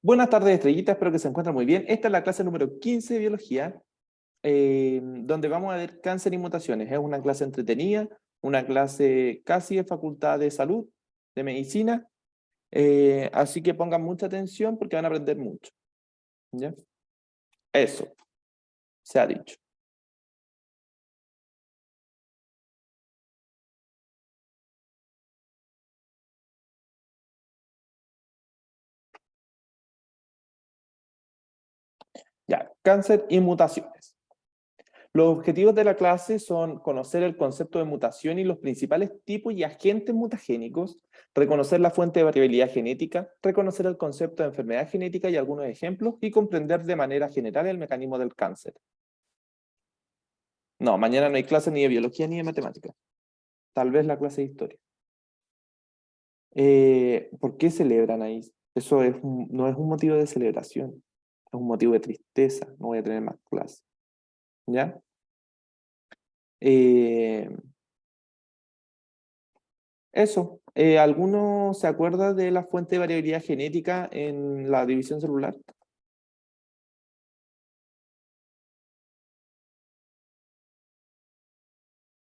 Buenas tardes, estrellitas, espero que se encuentren muy bien. Esta es la clase número 15 de biología, donde vamos a ver cáncer y mutaciones. Es una clase entretenida, una clase casi de facultad de salud, de medicina, así que pongan mucha atención porque van a aprender mucho. ¿Ya? Eso, se ha dicho. Ya, cáncer y mutaciones. Los objetivos de la clase son conocer el concepto de mutación y los principales tipos y agentes mutagénicos, reconocer la fuente de variabilidad genética, reconocer el concepto de enfermedad genética y algunos ejemplos, y comprender de manera general el mecanismo del cáncer. No, mañana no hay clase ni de biología ni de matemática. Tal vez la clase de historia. ¿Por qué celebran ahí? Eso no es un motivo de celebración, es un motivo de tristeza. No voy a tener más clases. ¿Ya? Eso. ¿Alguno se acuerda de la fuente de variabilidad genética en la división celular?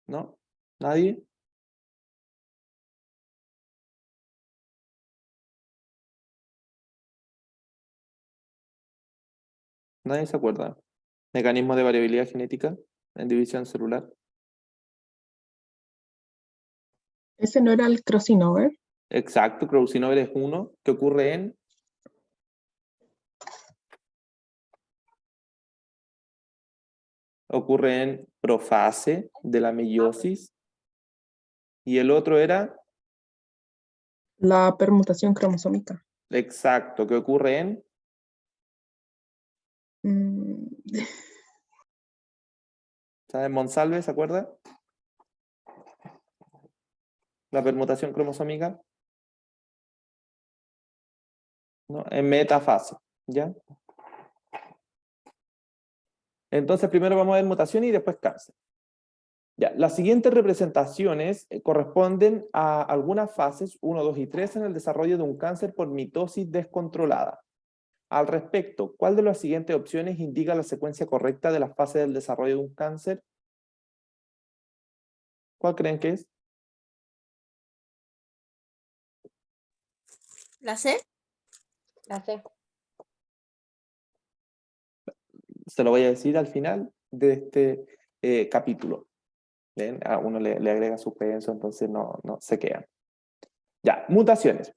¿No? ¿Nadie? ¿Nadie se acuerda? Mecanismo de variabilidad genética en división celular. ¿Ese no era el crossover? Exacto, crossover es uno que ocurre en profase de la meiosis, y el otro era, La permutación cromosómica. exacto, que ocurre en, Mm, ¿sabes? Monsalve, ¿se acuerda? La permutación cromosómica, ¿no? En metafase, ¿ya? Entonces primero vamos a ver mutación y después cáncer. Ya, las siguientes representaciones corresponden a algunas fases 1, 2 y 3 en el desarrollo de un cáncer por mitosis descontrolada. Al respecto, ¿cuál de las siguientes opciones indica la secuencia correcta de las fases del desarrollo de un cáncer? ¿Cuál creen que es? ¿La C? La C. Se lo voy a decir al final de este capítulo. ¿Ven? A uno le agrega suspenso, entonces no se quedan. Ya, mutaciones.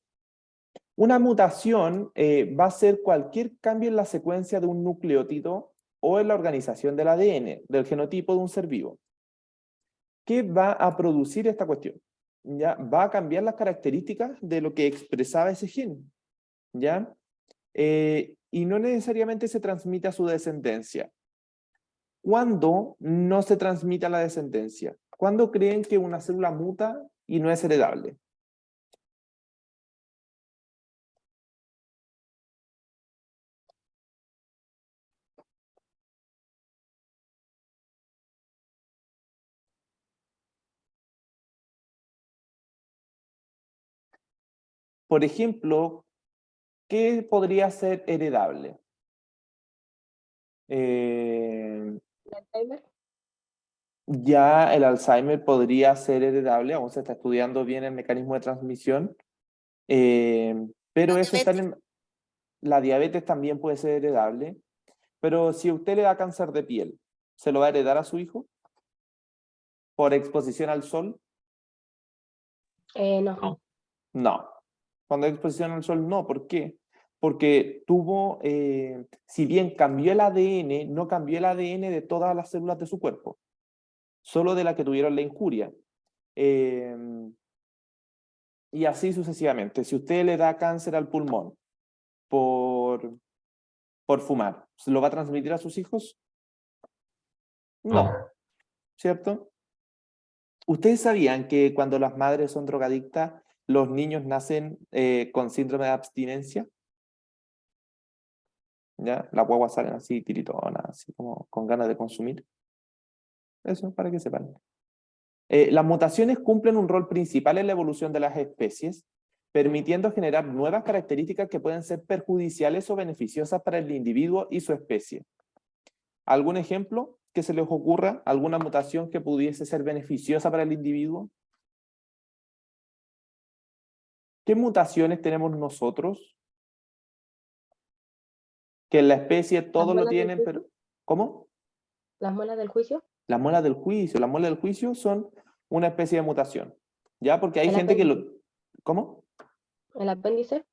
Una mutación va a ser cualquier cambio en la secuencia de un nucleótido o en la organización del ADN, del genotipo de un ser vivo. ¿Qué va a producir esta cuestión? ¿Ya? Va a cambiar las características de lo que expresaba ese gen. ¿Ya? Y no necesariamente se transmite a su descendencia. ¿Cuándo no se transmite a la descendencia? ¿Cuándo creen que una célula muta y no es heredable? Por ejemplo, ¿qué podría ser heredable? Alzheimer. Ya el Alzheimer podría ser heredable, aún se está estudiando bien el mecanismo de transmisión, pero La eso está diabetes. la diabetes también puede ser heredable, pero si usted le da cáncer de piel, ¿se lo va a heredar a su hijo? ¿Por exposición al sol? No. No. Cuando hay exposición al sol, no. ¿Por qué? Porque tuvo, si bien cambió el ADN, no cambió el ADN de todas las células de su cuerpo, solo de las que tuvieron la injuria. Eh, y así sucesivamente. Si usted le da cáncer al pulmón por, por fumar, ¿se lo va a transmitir a sus hijos? No, ¿cierto? ¿Ustedes sabían que cuando las madres son drogadictas, los niños nacen con síndrome de abstinencia? ¿Ya? Las guaguas salen así, tiritonas, así como con ganas de consumir. Eso, para que sepan. Las mutaciones cumplen un rol principal en la evolución de las especies, permitiendo generar nuevas características que pueden ser perjudiciales o beneficiosas para el individuo y su especie. ¿Algún ejemplo que se les ocurra? ¿Alguna mutación que pudiese ser beneficiosa para el individuo? ¿Qué mutaciones tenemos nosotros? Que en la especie todos lo tienen, pero... ¿Cómo? ¿Las muelas del juicio? Las muelas del juicio. Las muelas del juicio son una especie de mutación. ¿Ya? Porque hay ¿El gente que apéndice? lo... ¿Cómo? ¿El apéndice?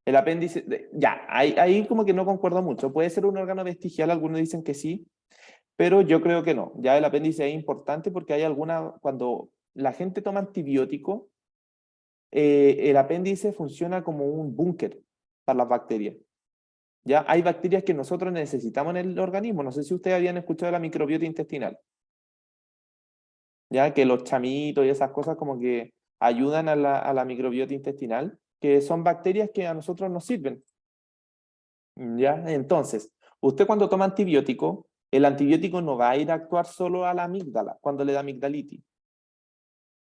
El apéndice... Ya, ahí como que no concuerdo mucho. Puede ser un órgano vestigial, algunos dicen que sí, pero yo creo que no. Ya el apéndice es importante porque hay alguna... Cuando la gente toma antibiótico, el apéndice funciona como un búnker para las bacterias. ¿Ya? Hay bacterias que nosotros necesitamos en el organismo. No sé si ustedes habían escuchado de la microbiota intestinal. ¿Ya? Que los chamitos y esas cosas como que ayudan a la microbiota intestinal, que son bacterias que a nosotros nos sirven. ¿Ya? Entonces, usted cuando toma antibiótico, el antibiótico no va a ir a actuar solo a la amígdala cuando le da amigdalitis.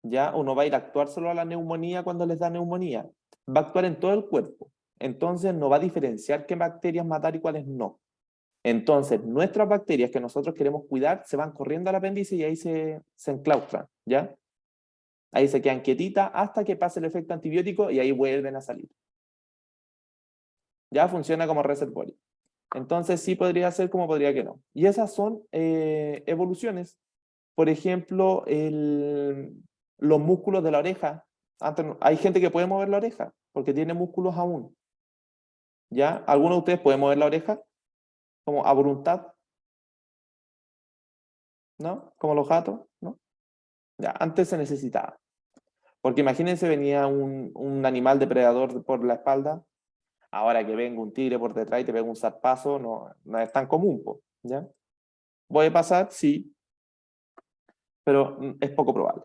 ¿Ya? O no va a ir a actuar solo a la neumonía cuando les da neumonía. Va a actuar en todo el cuerpo. Entonces no va a diferenciar qué bacterias matar y cuáles no. Entonces, nuestras bacterias que nosotros queremos cuidar se van corriendo al apéndice y ahí se enclaustran, ¿ya? Ahí se quedan quietitas hasta que pase el efecto antibiótico y ahí vuelven a salir. Ya funciona como reservorio. Entonces sí podría ser como podría que no. Y esas son evoluciones. Por ejemplo, los músculos de la oreja. Antes, hay gente que puede mover la oreja porque tiene músculos aún. ¿Ya? ¿Alguno de ustedes puede mover la oreja? Como a voluntad. ¿No? Como los gatos, ¿no? Ya, antes se necesitaba. Porque imagínense, venía un animal depredador por la espalda, ahora que venga un tigre por detrás y te pega un zarpazo, no es tan común, po, ¿ya? ¿Puede pasar? Sí, pero es poco probable.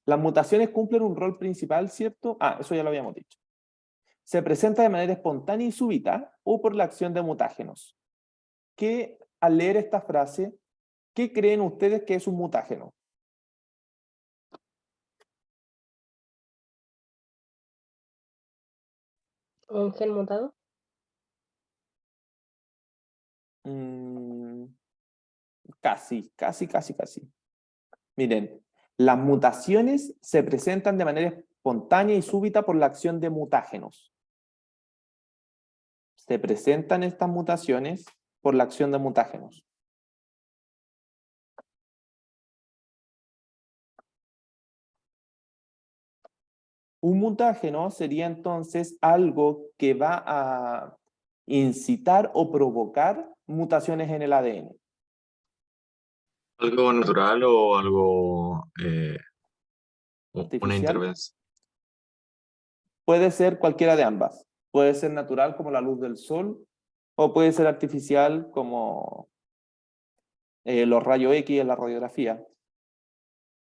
Las mutaciones cumplen un rol principal, ¿cierto? Ah, eso ya lo habíamos dicho. Se presenta de manera espontánea y súbita o por la acción de mutágenos. ¿Qué, al leer esta frase, qué creen ustedes que es un mutágeno? ¿Un gen mutado? Mm, casi. Miren, las mutaciones se presentan de manera espontánea y súbita por la acción de mutágenos. Se presentan estas mutaciones por la acción de mutágenos. Un mutágeno sería entonces algo que va a incitar o provocar mutaciones en el ADN. ¿Algo natural o algo, una Artificial. intervención? Puede ser cualquiera de ambas. Puede ser natural como la luz del sol o puede ser artificial como los rayos X en la radiografía.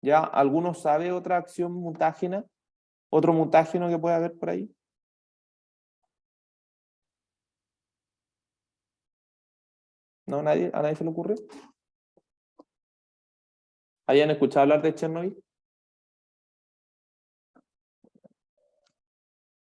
¿Ya? ¿Alguno sabe otra acción mutágena? ¿Otro mutágeno que pueda haber por ahí? ¿No? ¿Nadie? ¿A nadie se le ocurre? ¿Habían escuchado hablar de Chernobyl?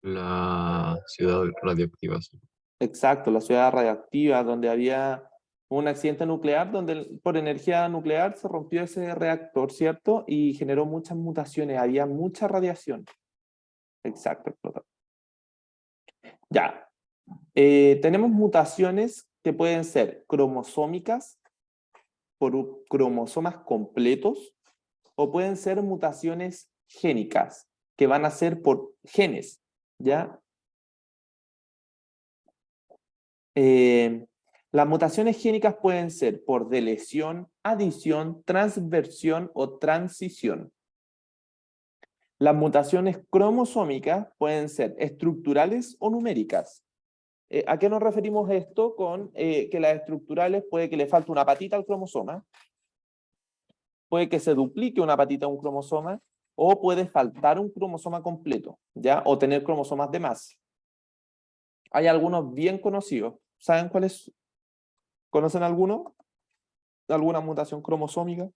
La ciudad radioactiva, sí. Exacto, la ciudad radiactiva, donde había un accidente nuclear, donde por energía nuclear se rompió ese reactor, ¿cierto? Y generó muchas mutaciones, había mucha radiación. Exacto, explotó. Ya. Tenemos mutaciones que pueden ser cromosómicas, por cromosomas completos, o pueden ser mutaciones génicas, que van a ser por genes, ¿ya? Las mutaciones génicas pueden ser por deleción, adición, transversión o transición. Las mutaciones cromosómicas pueden ser estructurales o numéricas. ¿A qué nos referimos esto? Con que las estructurales puede que le falte una patita al cromosoma, puede que se duplique una patita a un cromosoma, o puede faltar un cromosoma completo, ¿ya? O tener cromosomas de más. Hay algunos bien conocidos. ¿Saben cuáles? ¿Conocen alguno? ¿Alguna mutación cromosómica?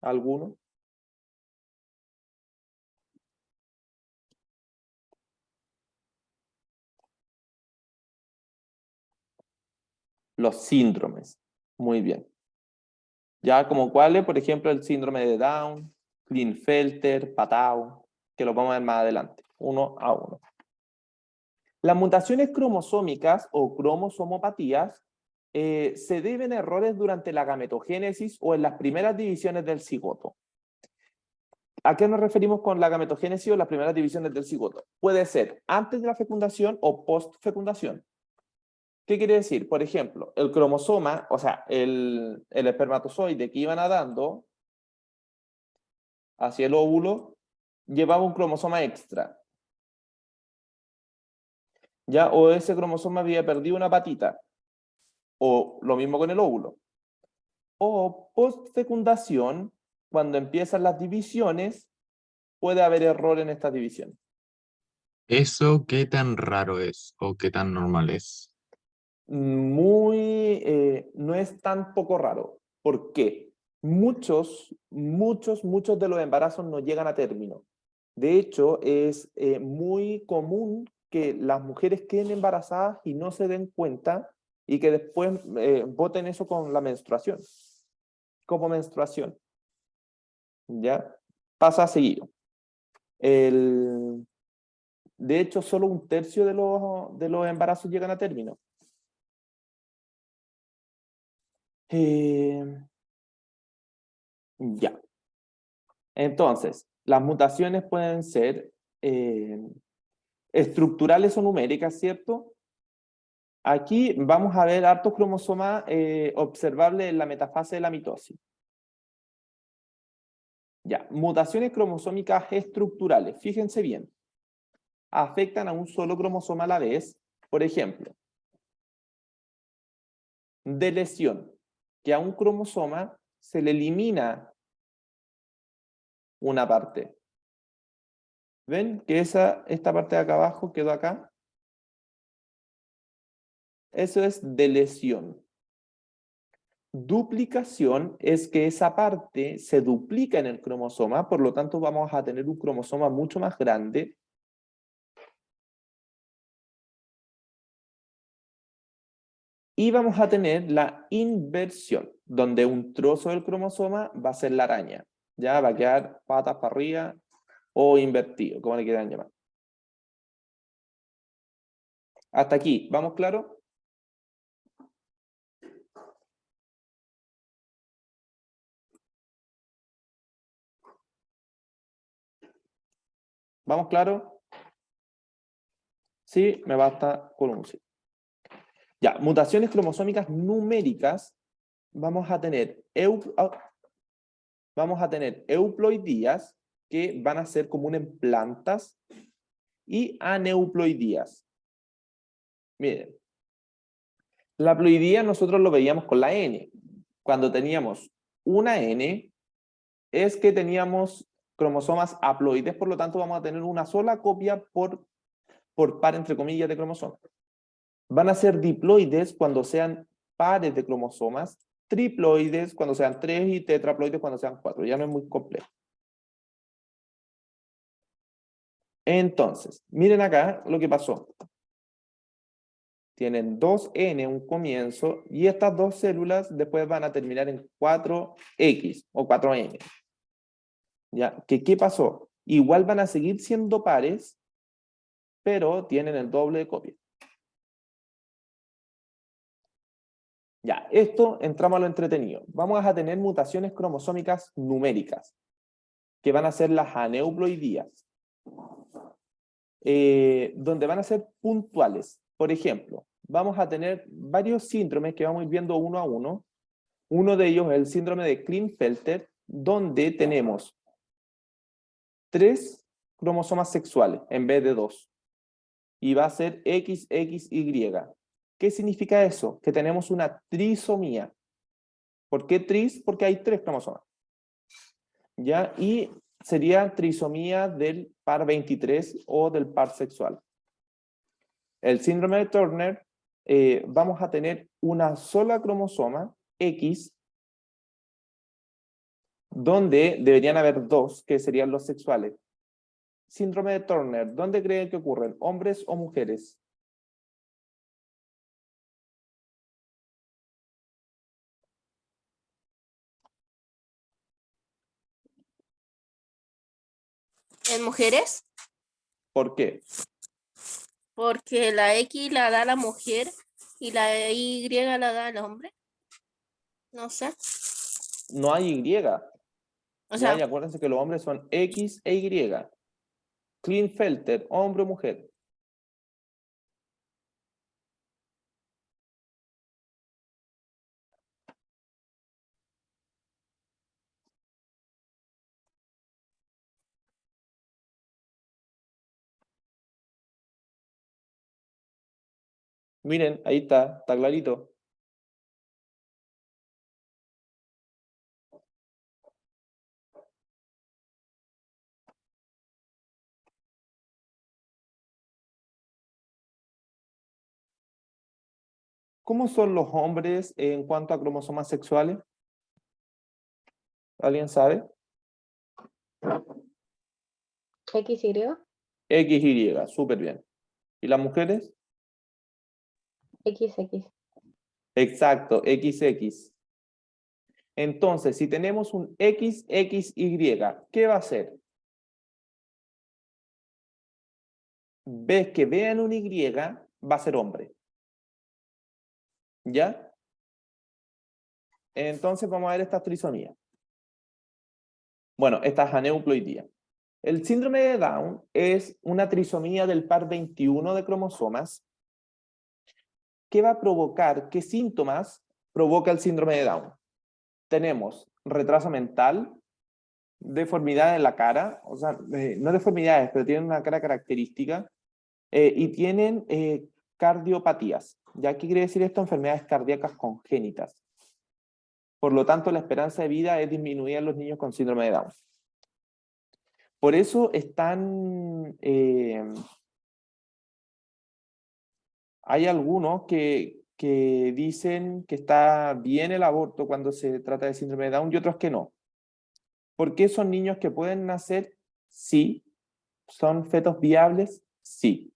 ¿Alguno? Los síndromes. Muy bien. Ya como cuáles, por ejemplo, el síndrome de Down, Klinefelter, Patau, que lo vamos a ver más adelante, uno a uno. Las mutaciones cromosómicas o cromosomopatías se deben a errores durante la gametogénesis o en las primeras divisiones del cigoto. ¿A qué nos referimos con la gametogénesis o las primeras divisiones del cigoto? Puede ser antes de la fecundación o post-fecundación. ¿Qué quiere decir? Por ejemplo, el cromosoma, o sea, el espermatozoide que iba nadando hacia el óvulo, llevaba un cromosoma extra. ¿Ya? O ese cromosoma había perdido una patita. O lo mismo con el óvulo. O post-fecundación, cuando empiezan las divisiones, puede haber error en estas divisiones. ¿Eso qué tan raro es o qué tan normal es? No es tan poco raro. ¿Por qué? Muchos de los embarazos no llegan a término. De hecho, es muy común que las mujeres queden embarazadas y no se den cuenta y que después boten eso con la menstruación, como menstruación. ¿Ya? Pasa seguido. De hecho, solo 1/3 de los embarazos llegan a término. Ya. Entonces, las mutaciones pueden ser estructurales o numéricas, ¿cierto? Aquí vamos a ver hartos cromosomas observables en la metafase de la mitosis. Ya, mutaciones cromosómicas estructurales, fíjense bien. Afectan a un solo cromosoma a la vez. Por ejemplo, de lesión, que a un cromosoma se le elimina una parte. ¿Ven? Que esta parte de acá abajo quedó acá. Eso es de lesión. Duplicación es que esa parte se duplica en el cromosoma, por lo tanto vamos a tener un cromosoma mucho más grande. Y vamos a tener la inversión, donde un trozo del cromosoma va a ser la araña. Ya va a quedar patas para arriba o invertido, como le quieran llamar. Hasta aquí, ¿vamos claro? ¿Vamos claro? Sí, me basta con un sí. Ya, mutaciones cromosómicas numéricas, vamos a tener euploidías, que van a ser comunes en plantas, y aneuploidías. Miren, la ploidía nosotros lo veíamos con la N. Cuando teníamos una N, es que teníamos cromosomas haploides, por lo tanto vamos a tener una sola copia por par, entre comillas, de cromosomas. Van a ser diploides cuando sean pares de cromosomas, triploides cuando sean 3 y tetraploides cuando sean 4. Ya no es muy complejo. Entonces, miren acá lo que pasó. Tienen 2N un comienzo y estas dos células después van a terminar en 4X o 4M. ¿Ya? ¿Qué pasó? Igual van a seguir siendo pares, pero tienen el doble de copias. Ya, esto entramos a lo entretenido. Vamos a tener mutaciones cromosómicas numéricas, que van a ser las aneuploidías, donde van a ser puntuales. Por ejemplo, vamos a tener varios síndromes que vamos a ir viendo uno a uno. Uno de ellos es el síndrome de Klinefelter, donde tenemos 3 cromosomas sexuales en vez de 2. Y va a ser XXY. ¿Qué significa eso? Que tenemos una trisomía. ¿Por qué tris? Porque hay 3 cromosomas. ¿Ya? Y sería trisomía del par 23 o del par sexual. El síndrome de Turner, vamos a tener una sola cromosoma, X, donde deberían haber dos, que serían los sexuales. Síndrome de Turner, ¿dónde creen que ocurren? ¿Hombres o mujeres? ¿En mujeres? ¿Por qué? Porque la X la da la mujer y la Y la da el hombre. No sé. No hay Y. O Ya, sea, y acuérdense que los hombres son X e Y. Klinefelter, hombre o mujer. Miren, ahí está clarito. ¿Cómo son los hombres en cuanto a cromosomas sexuales? ¿Alguien sabe? XY, XY, súper bien. ¿Y las mujeres? XX. Exacto, XX. Entonces, si tenemos un XXY, ¿qué va a hacer? Ves que vean un Y, va a ser hombre. ¿Ya? Entonces vamos a ver esta trisomía. Bueno, esta es aneuploidía. El síndrome de Down es una trisomía del par 21 de cromosomas. ¿Qué va a provocar? ¿Qué síntomas provoca el síndrome de Down? Tenemos retraso mental, deformidad en la cara, o sea, no deformidades, pero tienen una cara característica, y tienen cardiopatías. ¿Ya qué quiere decir esto? Enfermedades cardíacas congénitas. Por lo tanto, la esperanza de vida es disminuida en los niños con síndrome de Down. Por eso están, hay algunos que dicen que está bien el aborto cuando se trata de síndrome de Down y otros que no. ¿Por qué son niños que pueden nacer? Sí. ¿Son fetos viables? Sí.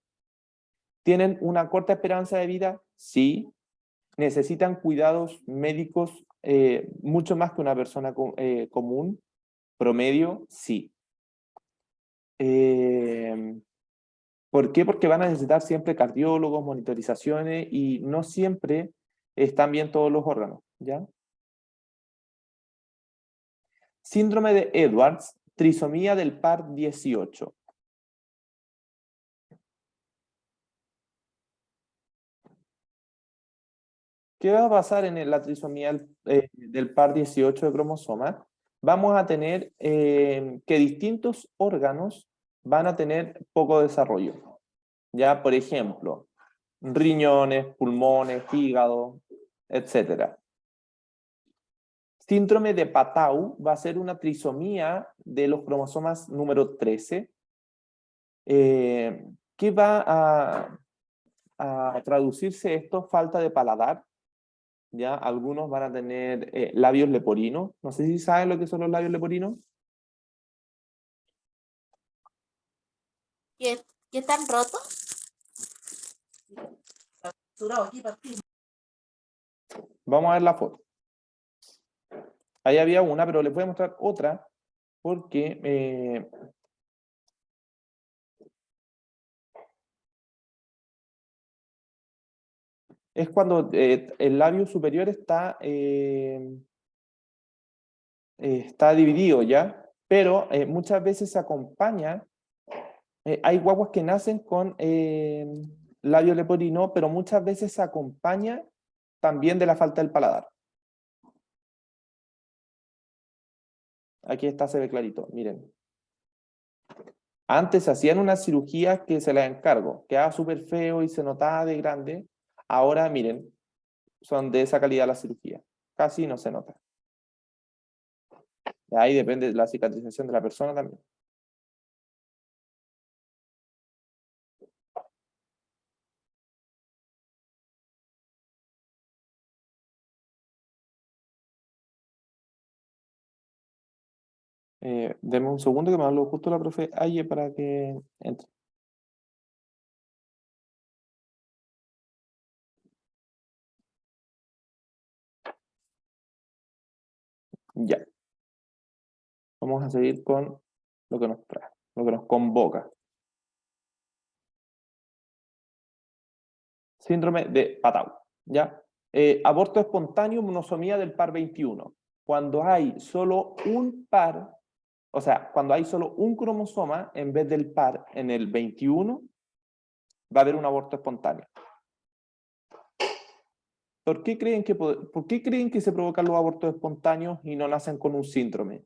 ¿Tienen una corta esperanza de vida? Sí. ¿Necesitan cuidados médicos mucho más que una persona común? ¿Promedio? Sí. ¿Por qué? Porque van a necesitar siempre cardiólogos, monitorizaciones y no siempre están bien todos los órganos, ¿ya? Síndrome de Edwards, trisomía del par 18. ¿Qué va a pasar en la trisomía del par 18 de cromosomas? Vamos a tener que distintos órganos van a tener poco desarrollo. Ya, por ejemplo, riñones, pulmones, hígado, etc. Síndrome de Patau va a ser una trisomía de los cromosomas número 13, que va a traducirse esto, falta de paladar. ¿Ya? Algunos van a tener labios leporinos. No sé si saben lo que son los labios leporinos. ¿qué tan roto? Vamos a ver la foto. Ahí había una, pero les voy a mostrar otra porque es cuando el labio superior está dividido ya, pero muchas veces se acompaña, hay guaguas que nacen con labio leporino, pero muchas veces se acompaña también de la falta del paladar. Aquí está, se ve clarito, miren. Antes hacían unas cirugías que se las encargo, quedaba súper feo y se notaba de grande. Ahora, miren, son de esa calidad las cirugías. Casi no se nota. Ahí depende de la cicatrización de la persona también. Denme un segundo que me habló justo la profe Aye para que entre. Ya. Vamos a seguir con lo que nos trae, lo que nos convoca. Síndrome de Patau, ¿ya? Aborto espontáneo, monosomía del par 21. Cuando hay solo un par, o sea, cuando hay solo un cromosoma en vez del par en el 21, va a haber un aborto espontáneo. ¿Por qué creen que se provocan los abortos espontáneos y no nacen con un síndrome?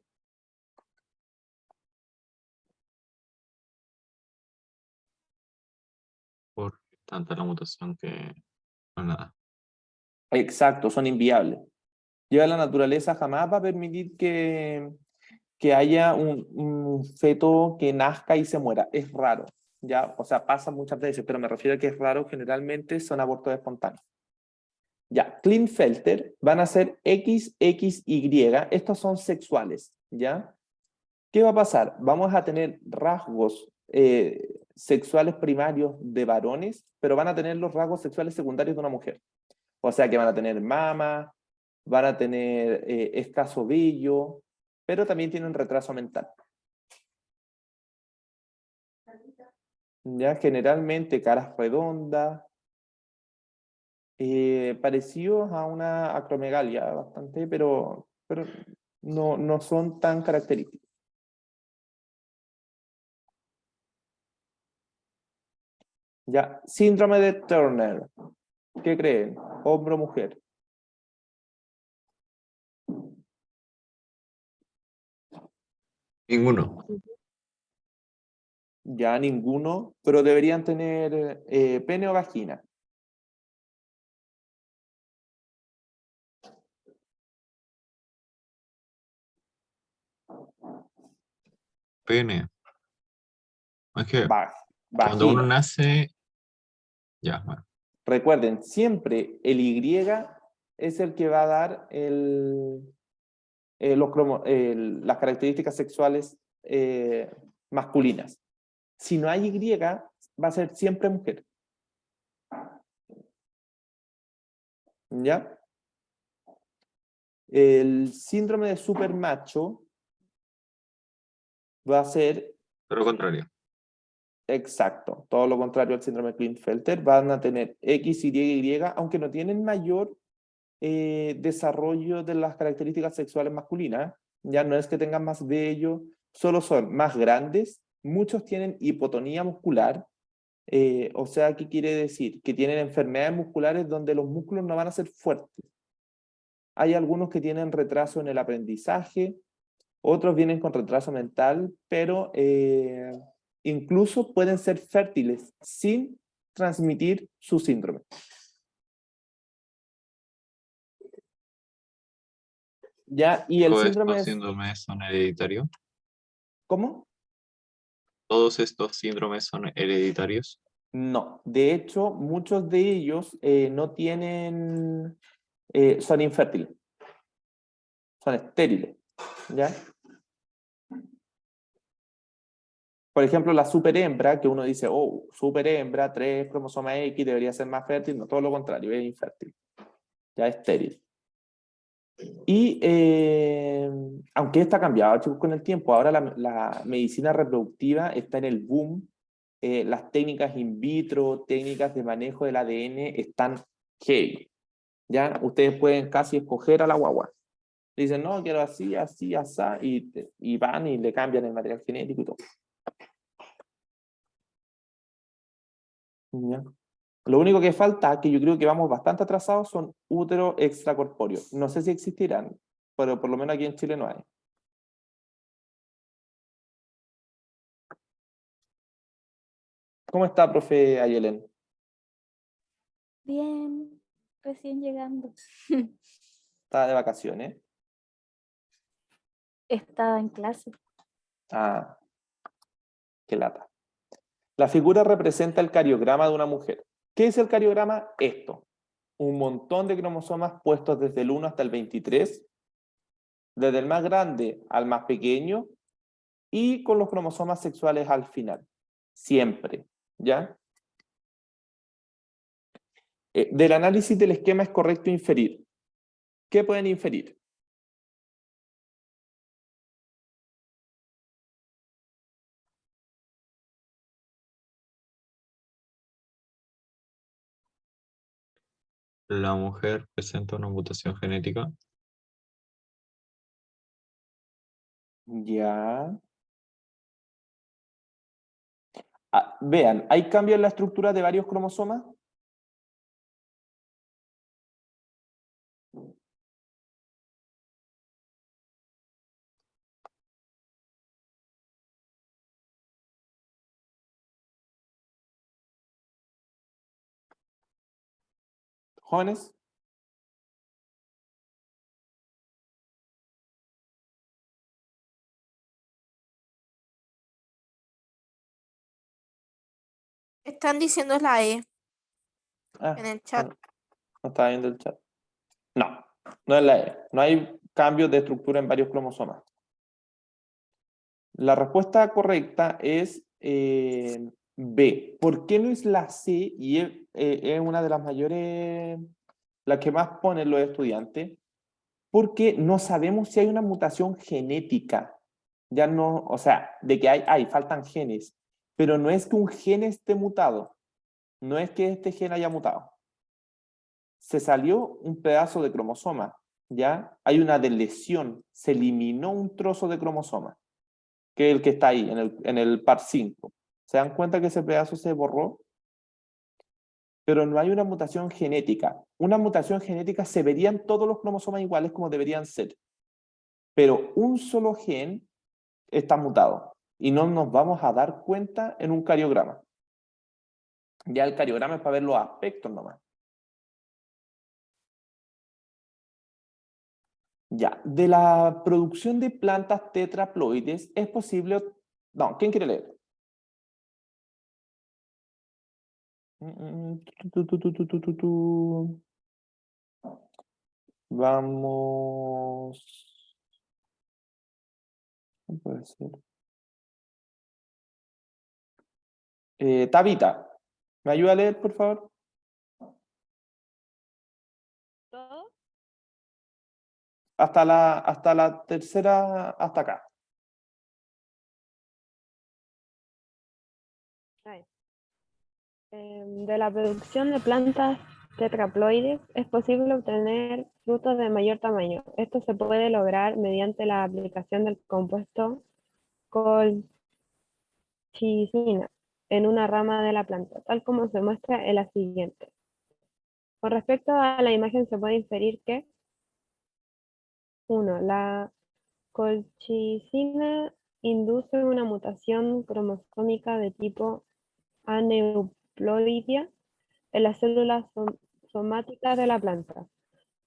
Por tanta la mutación que no nada. Exacto, son inviables. Ya la naturaleza jamás va a permitir que haya un feto que nazca y se muera. Es raro, ya, o sea, pasa muchas veces, pero me refiero a que es raro, generalmente son abortos espontáneos. Ya, Klinefelter van a ser XXY, estos son sexuales, ¿ya? ¿Qué va a pasar? Vamos a tener rasgos sexuales primarios de varones, pero van a tener los rasgos sexuales secundarios de una mujer. O sea que van a tener mama, van a tener escaso vello, pero también tienen retraso mental. Ya generalmente caras redondas, parecidos a una acromegalia bastante, pero no son tan característicos. Ya, síndrome de Turner. ¿Qué creen? ¿Hombre o mujer? Ninguno. Ya ninguno, pero deberían tener pene o vagina. Pene. Es que cuando uno Vagina. nace, ya, bueno. Recuerden, siempre el Y es el que va a dar las características sexuales masculinas. Si no hay Y, va a ser siempre mujer. ¿Ya? El síndrome de supermacho va a ser Pero lo contrario. exacto, todo lo contrario al síndrome de Klinefelter. Van a tener X, Y, aunque no tienen mayor desarrollo de las características sexuales masculinas. Ya no es que tengan más vello, solo son más grandes. Muchos tienen hipotonía muscular. O sea, ¿qué quiere decir? Que tienen enfermedades musculares donde los músculos no van a ser fuertes. Hay algunos que tienen retraso en el aprendizaje, otros vienen con retraso mental, pero incluso pueden ser fértiles sin transmitir su síndrome. ¿Ya? Y el ¿Todos síndrome estos es... síndromes son hereditarios? ¿Cómo? ¿Todos estos síndromes son hereditarios? No. De hecho, muchos de ellos no tienen... son infértiles. Son estériles. ¿Ya? Por ejemplo, la superhembra, que uno dice, oh, superhembra, 3 cromosomas X, debería ser más fértil. No, todo lo contrario, es infértil. Ya es estéril. Y aunque está cambiado, chicos, con el tiempo, ahora la medicina reproductiva está en el boom. Las técnicas in vitro, técnicas de manejo del ADN están heavy. ¿Ya? Ustedes pueden casi escoger a la guagua. Dicen, no, quiero así, así, así, y van y le cambian el material genético y todo. ¿Ya? Lo único que falta, que yo creo que vamos bastante atrasados, son úteros extracorpóreos. No sé si existirán, pero por lo menos aquí en Chile no hay. ¿Cómo está, profe Ayelen? Bien, recién llegando. Está de vacaciones. Estaba en clase. Ah, qué lata. La figura representa el cariograma de una mujer. ¿Qué es el cariograma? Esto. Un montón de cromosomas puestos desde el 1 hasta el 23, desde el más grande al más pequeño, y con los cromosomas sexuales al final. Siempre, ¿ya? Del análisis del esquema es correcto inferir. ¿Qué pueden inferir? La mujer presenta una mutación genética. Ya. Vean, ¿hay cambio en la estructura de varios cromosomas? ¿Jóvenes? Están diciendo la E Ah, en el chat. no está viendo el chat. No, no es la E. No hay cambios de estructura en varios cromosomas. La respuesta correcta es B. ¿Por qué no es la C? Y es una de las mayores, la que más ponen los estudiantes, porque no sabemos si hay una mutación genética. Ya no, o sea, de que faltan genes, pero no es que un gen esté mutado, no es que este gen haya mutado. Se salió un pedazo de cromosoma, ¿ya? Hay una deleción, se eliminó un trozo de cromosoma, que es el que está ahí, en el par 5. ¿Se dan cuenta que ese pedazo se borró? Pero no hay una mutación genética. Una mutación genética se verían todos los cromosomas iguales como deberían ser. Pero un solo gen está mutado. Y no nos vamos a dar cuenta en un cariograma. Ya el cariograma es para ver los aspectos nomás. Ya, de la producción de plantas tetraploides es posible... No, ¿quién quiere leer? Vamos... ¿Qué puede ser? Tabita, ¿me ayuda a leer, por favor? ¿Todo? Hasta la tercera, hasta acá. Ahí. De la producción de plantas tetraploides es posible obtener frutos de mayor tamaño. Esto se puede lograr mediante la aplicación del compuesto colchicina en una rama de la planta, tal como se muestra en la siguiente. Con respecto a la imagen se puede inferir que 1. La colchicina induce una mutación cromosómica de tipo aneuploidea en las células somáticas de la planta.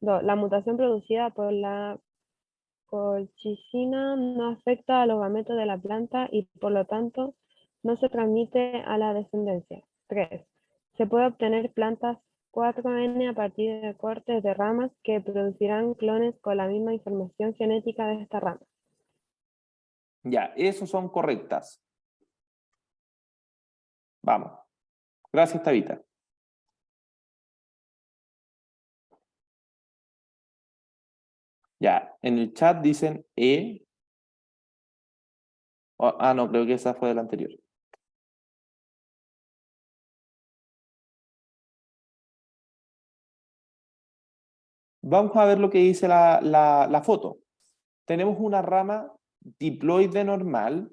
2. La mutación producida por la colchicina no afecta a los gametos de la planta y por lo tanto no se transmite a la descendencia. 3. Se puede obtener plantas 4N a partir de cortes de ramas que producirán clones con la misma información genética de esta rama. Ya, esos son correctas. Vamos. Gracias, Tabita. Ya, en el chat dicen E. No, creo que esa fue de la anterior. Vamos a ver lo que dice la foto. Tenemos una rama diploide normal.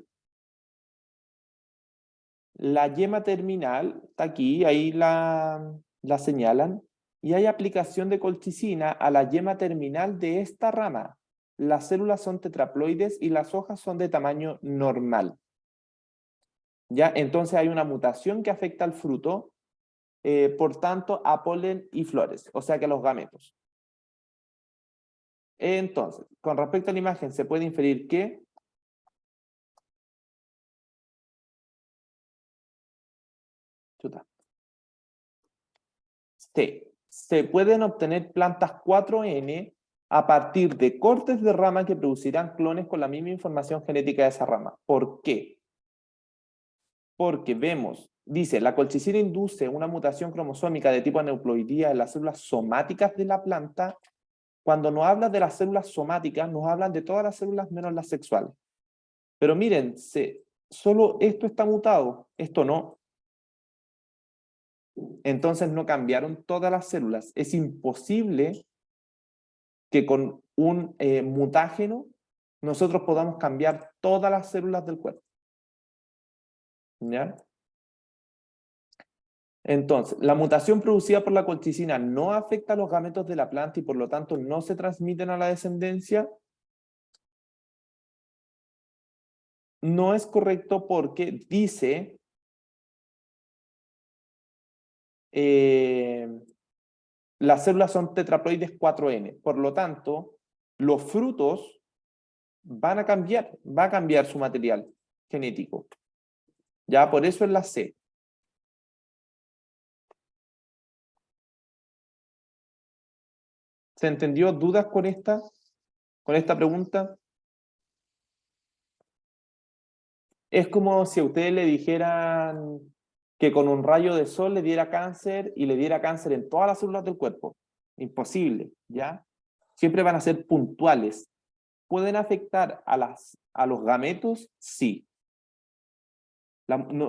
La yema terminal está aquí, ahí la señalan. Y hay aplicación de colchicina a la yema terminal de esta rama. Las células son tetraploides y las hojas son de tamaño normal. ¿Ya? Entonces hay una mutación que afecta al fruto, por tanto a polen y flores, o sea que a los gametos. Entonces, con respecto a la imagen, se puede inferir que se pueden obtener plantas 4N a partir de cortes de rama que producirán clones con la misma información genética de esa rama. ¿Por qué? Porque vemos, dice, la colchicina induce una mutación cromosómica de tipo aneuploidía en las células somáticas de la planta. Cuando nos habla de las células somáticas, nos hablan de todas las células menos las sexuales. Pero miren, solo esto está mutado, esto no. Entonces no cambiaron todas las células. Es imposible que con un mutágeno nosotros podamos cambiar todas las células del cuerpo. ¿Ya? Entonces, la mutación producida por la colchicina no afecta a los gametos de la planta y por lo tanto no se transmiten a la descendencia. No es correcto porque dice las células son tetraploides 4N. Por lo tanto, los frutos van a cambiar, va a cambiar su material genético. Ya, por eso es la C. ¿Se entendió? ¿Dudas con esta pregunta? Es como si a ustedes le dijeran que con un rayo de sol le diera cáncer y le diera cáncer en todas las células del cuerpo. Imposible, ¿ya? Siempre van a ser puntuales. ¿Pueden afectar a los gametos? Sí.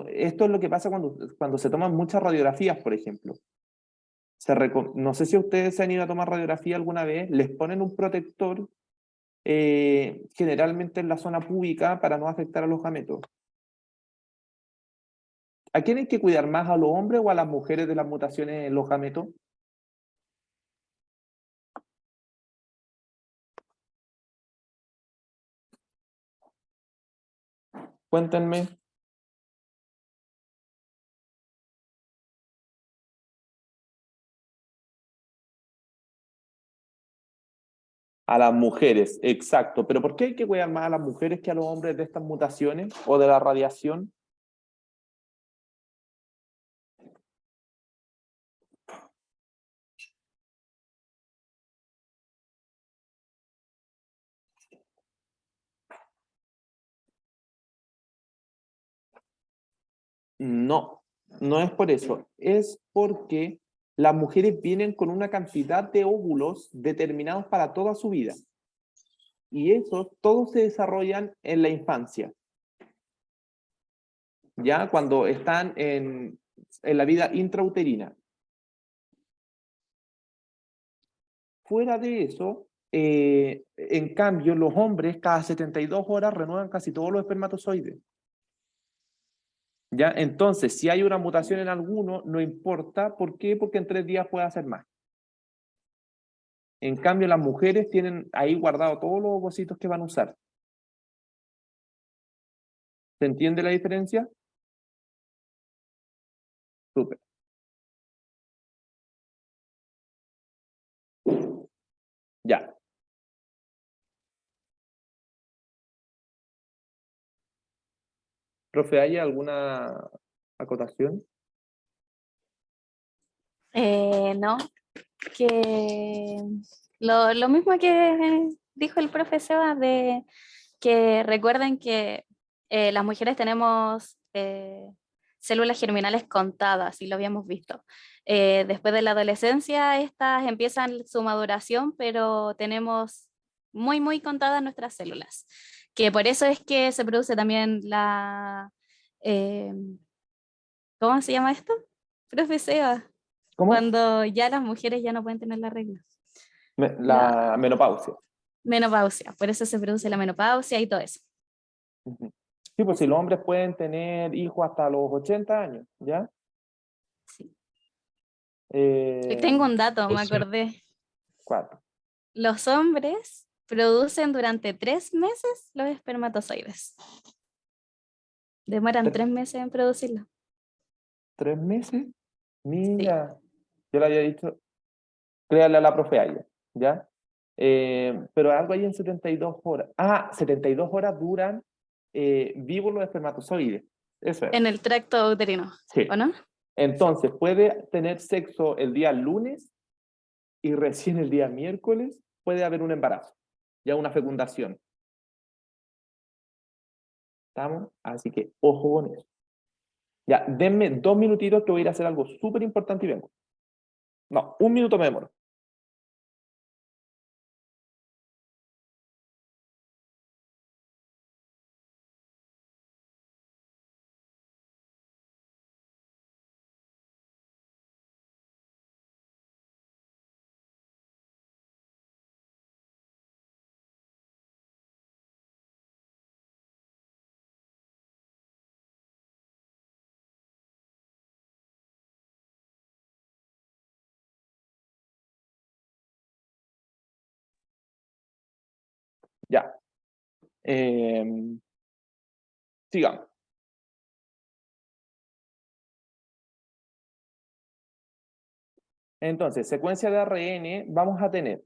Esto es lo que pasa cuando se toman muchas radiografías, por ejemplo. No sé si ustedes se han ido a tomar radiografía alguna vez, les ponen un protector generalmente en la zona púbica para no afectar a los gametos. ¿A quién hay que cuidar más, a los hombres o a las mujeres de las mutaciones en los gametos? Cuéntenme. A las mujeres, exacto. ¿Pero por qué hay que cuidar más a las mujeres que a los hombres de estas mutaciones o de la radiación? No, no es por eso. Es porque las mujeres vienen con una cantidad de óvulos determinados para toda su vida. Y esos todos se desarrollan en la infancia. Ya cuando están en la vida intrauterina. Fuera de eso, en cambio, los hombres cada 72 horas renuevan casi todos los espermatozoides. ¿Ya? Entonces, si hay una mutación en alguno, no importa. ¿Por qué? Porque en 3 días puede hacer más. En cambio, las mujeres tienen ahí guardado todos los ovocitos que van a usar. ¿Se entiende la diferencia? Súper. Ya. Profe, ¿hay alguna acotación? No, que lo mismo que dijo el profe Seba, de que recuerden que las mujeres tenemos células germinales contadas, y lo habíamos visto. Después de la adolescencia, estas empiezan su maduración, pero tenemos muy, muy contadas nuestras células. Que por eso es que se produce también ¿cómo se llama esto? Profe Seba. ¿Cómo? Cuando ya las mujeres ya no pueden tener la regla. La menopausia. Menopausia, por eso se produce la menopausia y todo eso. Ujú. Sí, pues si los hombres pueden tener hijos hasta los 80 años, ¿ya? Sí. Eh, Tengo un dato, me o sea- acordé. 4. Los hombres producen durante 3 meses los espermatozoides. Demoran 3 meses en producirlo. 3 meses. Mira, yo le había dicho, créale a la profe Aya, ¿ya? Pero algo ahí en 72 horas. 72 horas duran vivos los espermatozoides. Eso es. En el tracto uterino, Sí. ¿o no? Entonces, puede tener sexo el día lunes y recién el día miércoles puede haber un embarazo, ya una fecundación. ¿Estamos? Así que ojo con eso. Ya, denme 2 minutitos que voy a ir a hacer algo súper importante y vengo. No, 1 minuto me demoro. Ya. Sigamos. Entonces, secuencia de ARN, vamos a tener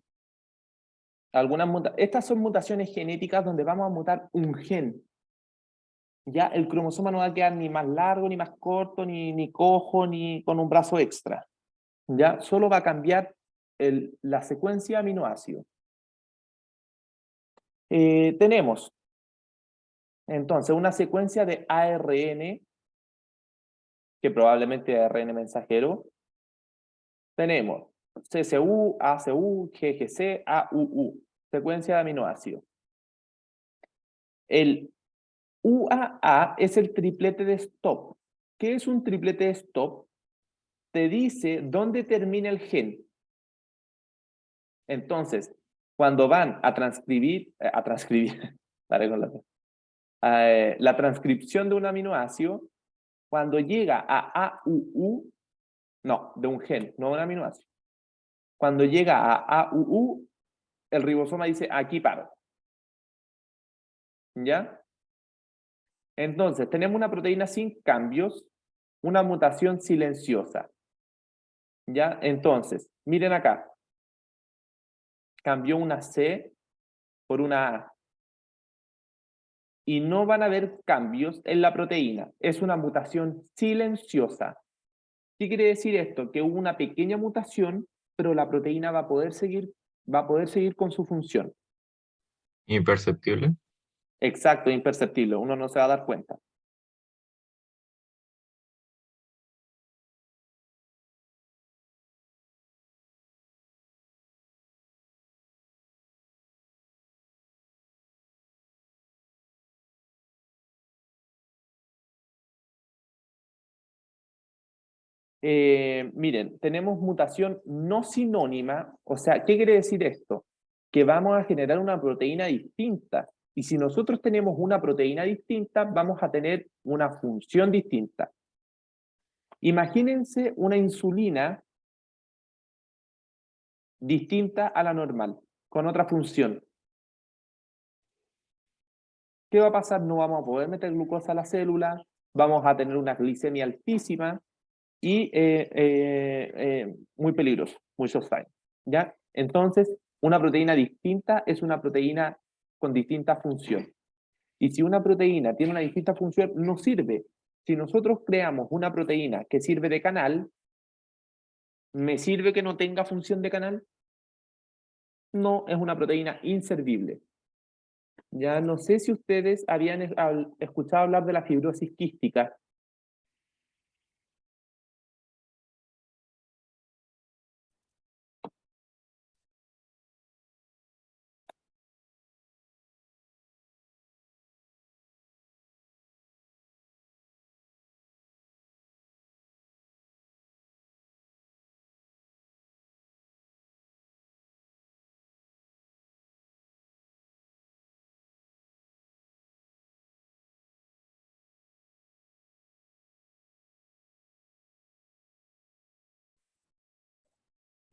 algunas mutaciones. Estas son mutaciones genéticas donde vamos a mutar un gen. Ya el cromosoma no va a quedar ni más largo, ni más corto, ni cojo, ni con un brazo extra. Ya solo va a cambiar la secuencia de aminoácidos. Tenemos entonces una secuencia de ARN, que probablemente es ARN mensajero. Tenemos CCU, ACU, GGC, AUU, secuencia de aminoácidos. El UAA es el triplete de stop. ¿Qué es un triplete de stop? Te dice dónde termina el gen. Entonces, cuando van a transcribir, la transcripción de un aminoácido, cuando llega a AUU, no, de un gen, no de un aminoácido. Cuando llega a AUU, el ribosoma dice, aquí paro. ¿Ya? Entonces, tenemos una proteína sin cambios, una mutación silenciosa. ¿Ya? Entonces, miren acá. Cambió una C por una A. Y no van a haber cambios en la proteína. Es una mutación silenciosa. ¿Qué quiere decir esto? Que hubo una pequeña mutación, pero la proteína va a poder seguir con su función. Imperceptible. Exacto, imperceptible. Uno no se va a dar cuenta. Miren, tenemos mutación no sinónima, o sea, ¿qué quiere decir esto? Que vamos a generar una proteína distinta. Y si nosotros tenemos una proteína distinta, vamos a tener una función distinta. Imagínense una insulina distinta a la normal, con otra función. ¿Qué va a pasar? No vamos a poder meter glucosa a la célula, vamos a tener una glicemia altísima y muy peligroso, muchos daños. ¿Ya? Entonces, una proteína distinta es una proteína con distinta función. Y si una proteína tiene una distinta función, no sirve. Si nosotros creamos una proteína que sirve de canal, ¿me sirve que no tenga función de canal? No, es una proteína inservible. Ya no sé si ustedes habían escuchado hablar de la fibrosis quística.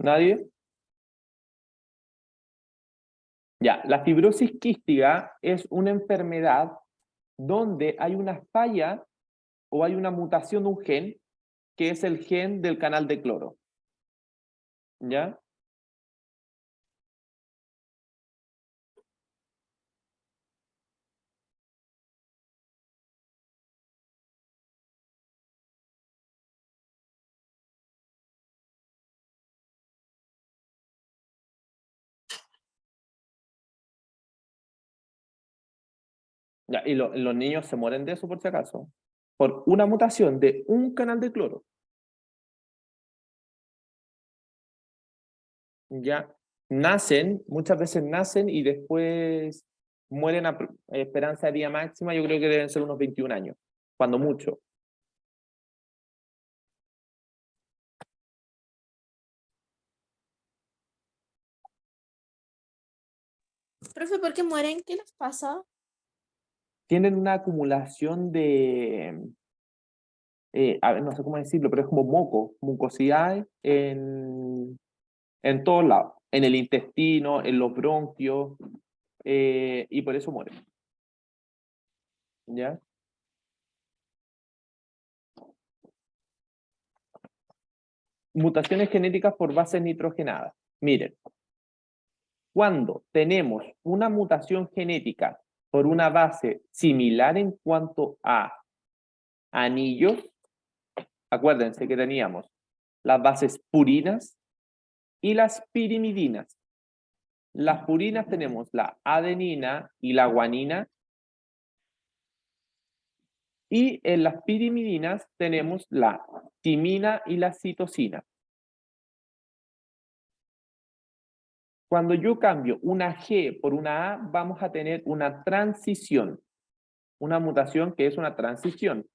¿Nadie? Ya, la fibrosis quística es una enfermedad donde hay una falla o hay una mutación de un gen, que es el gen del canal de cloro. ¿Ya? Ya, y los niños se mueren de eso por si acaso. Por una mutación de un canal de cloro. Ya, muchas veces nacen y después mueren a esperanza de vida máxima, yo creo que deben ser unos 21 años, cuando mucho. Profe, ¿por qué mueren? ¿Qué les pasa? Tienen una acumulación de, a ver, no sé cómo decirlo, pero es como mucosidades en todos lados, en el intestino, en los bronquios, y por eso mueren. ¿Ya? Mutaciones genéticas por bases nitrogenadas. Miren, cuando tenemos una mutación genética por una base similar en cuanto a anillos, acuérdense que teníamos las bases purinas y las pirimidinas. Las purinas tenemos la adenina y la guanina, y en las pirimidinas tenemos la timina y la citosina. Cuando yo cambio una G por una A, vamos a tener una transición, una mutación que es una transición.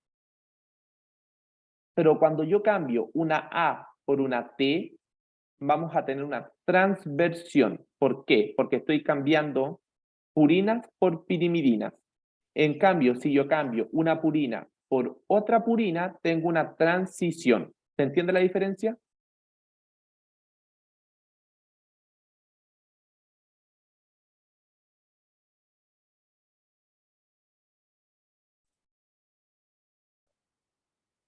Pero cuando yo cambio una A por una T, vamos a tener una transversión. ¿Por qué? Porque estoy cambiando purinas por pirimidinas. En cambio, si yo cambio una purina por otra purina, tengo una transición. ¿Se entiende la diferencia?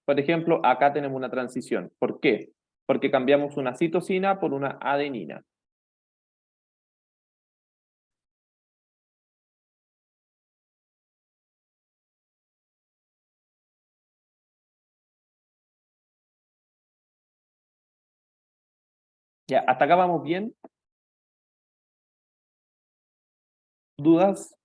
Por ejemplo, acá tenemos una transición. ¿Por qué? Porque cambiamos una citosina por una adenina. Ya, hasta acá vamos bien. ¿Dudas?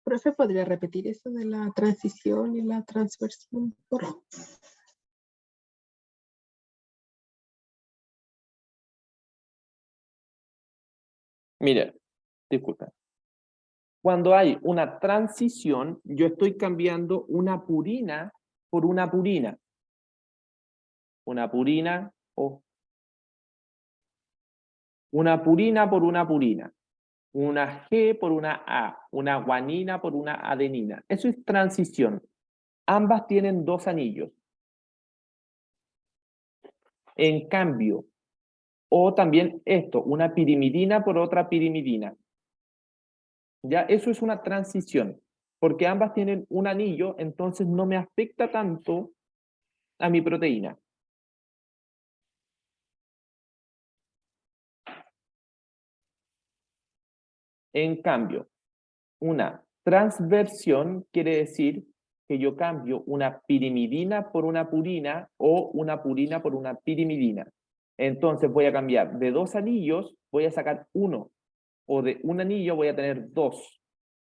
Profe, ¿podría repetir eso de la transición y la transversión? Por favor? Mire, disculpen. Cuando hay una transición, yo estoy cambiando una purina por una purina. Una purina o una purina por una purina. Una G por una A. Una guanina por una adenina. Eso es transición. Ambas tienen dos anillos. En cambio, o también esto, una pirimidina por otra pirimidina. Ya, eso es una transición, porque ambas tienen un anillo, entonces no me afecta tanto a mi proteína. En cambio, una transversión quiere decir que yo cambio una pirimidina por una purina o una purina por una pirimidina. Entonces voy a cambiar de dos anillos, voy a sacar uno, o de un anillo voy a tener dos.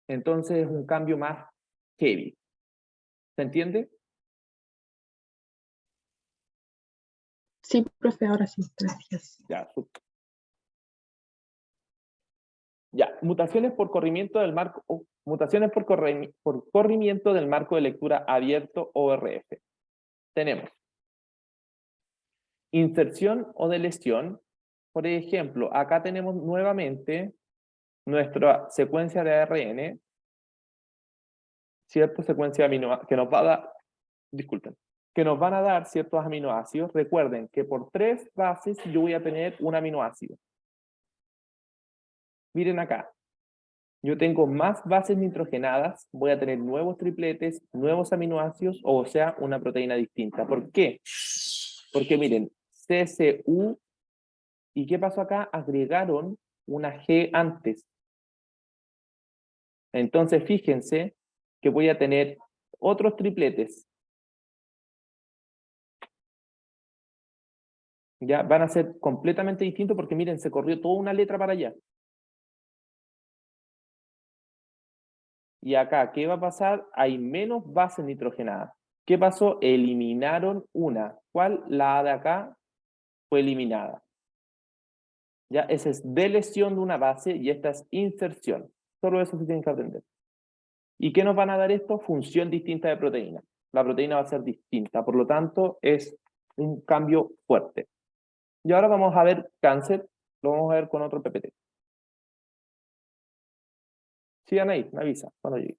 Entonces es un cambio más heavy. ¿Se entiende? Sí, profe, ahora sí, gracias. Ya, ya, mutaciones por corrimiento del marco, mutaciones por corrimiento del marco de lectura abierto ORF. Tenemos inserción o deleción. Por ejemplo, acá tenemos nuevamente nuestra secuencia de ARN, cierta secuencia de aminoácidos que nos va a dar, disculpen, que nos van a dar ciertos aminoácidos. Recuerden que por 3 bases yo voy a tener un aminoácido. Miren acá. yo tengo más bases nitrogenadas, voy a tener nuevos tripletes, nuevos aminoácidos, o sea, una proteína distinta. ¿Por qué? Porque miren, CSU, ¿y qué pasó acá? Agregaron una G antes. Entonces, fíjense que voy a tener otros tripletes. Ya van a ser completamente distintos porque miren, se corrió toda una letra para allá. Y acá, ¿qué va a pasar? Hay menos bases nitrogenadas. ¿Qué pasó? Eliminaron una. ¿Cuál? La A de acá fue eliminada. Ya, esa es delesión de una base y esta es inserción. Solo eso se tienen que aprender. ¿Y qué nos van a dar esto? Función distinta de proteína. La proteína va a ser distinta, por lo tanto es un cambio fuerte. Y ahora vamos a ver cáncer, lo vamos a ver con otro PPT. Sigan ahí, me avisa cuando llegue.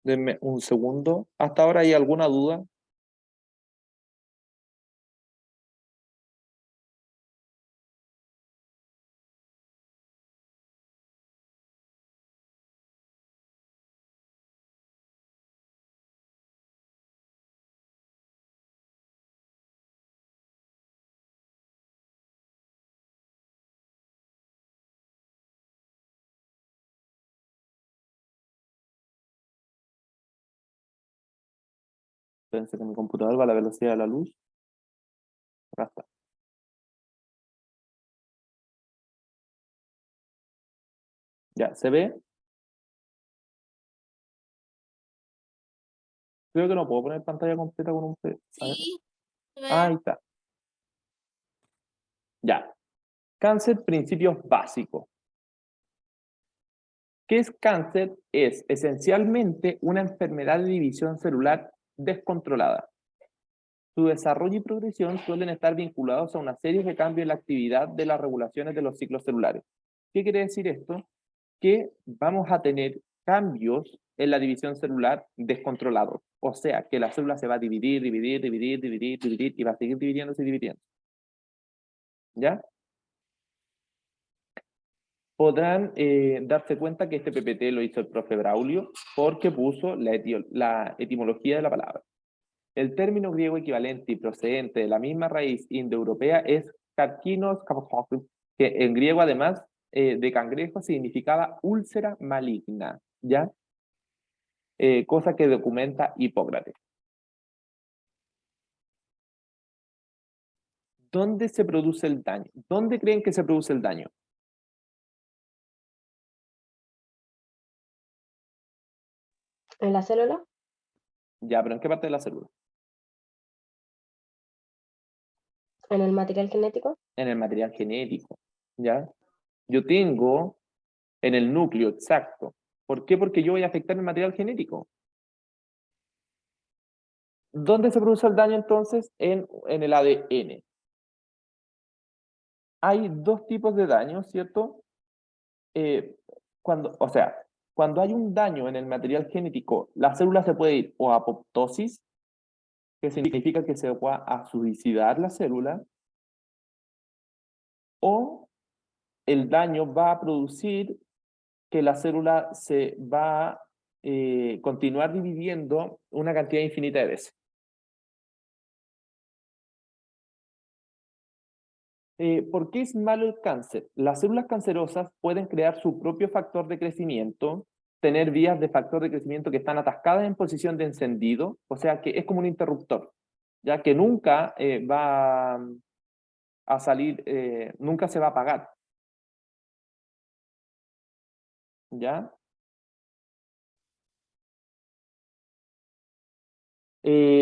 Denme un segundo. ¿Hasta ahora hay alguna duda? Espérense que mi computador va a la velocidad de la luz. Acá está. Ya, ¿se ve? Creo que no puedo poner pantalla completa con un... A ver. Sí, Ahí está. Ya. Cáncer, principios básicos. ¿Qué es cáncer? Es esencialmente una enfermedad de división celular descontrolada. Su desarrollo y progresión suelen estar vinculados a una serie de cambios en la actividad de las regulaciones de los ciclos celulares. ¿Qué quiere decir esto? Que vamos a tener cambios en la división celular descontrolados. O sea, que la célula se va a dividir y va a seguir dividiéndose y dividiendo. ¿Ya? Podrán darse cuenta que este PPT lo hizo el profe Braulio porque puso la etimología de la palabra. El término griego equivalente y procedente de la misma raíz indoeuropea es karkinos, que en griego además de cangrejo significaba úlcera maligna, ¿ya? Cosa que documenta Hipócrates. ¿Dónde se produce el daño? ¿Dónde creen que se produce el daño? ¿En la célula? Ya, pero ¿en qué parte de la célula? ¿En el material genético? En el material genético, ¿ya? Yo tengo en el núcleo, exacto. ¿Por qué? Porque yo voy a afectar el material genético. ¿Dónde se produce el daño entonces? En el ADN. Hay dos tipos de daño, ¿cierto? Cuando hay un daño en el material genético, la célula se puede ir o a apoptosis, que significa que se va a suicidar la célula, o el daño va a producir que la célula se va a continuar dividiendo una cantidad infinita de veces. ¿Por qué es malo el cáncer? Las células cancerosas pueden crear su propio factor de crecimiento, tener vías de factor de crecimiento que están atascadas en posición de encendido, o sea que es como un interruptor, ya que nunca va a salir, nunca se va a apagar. ¿Ya?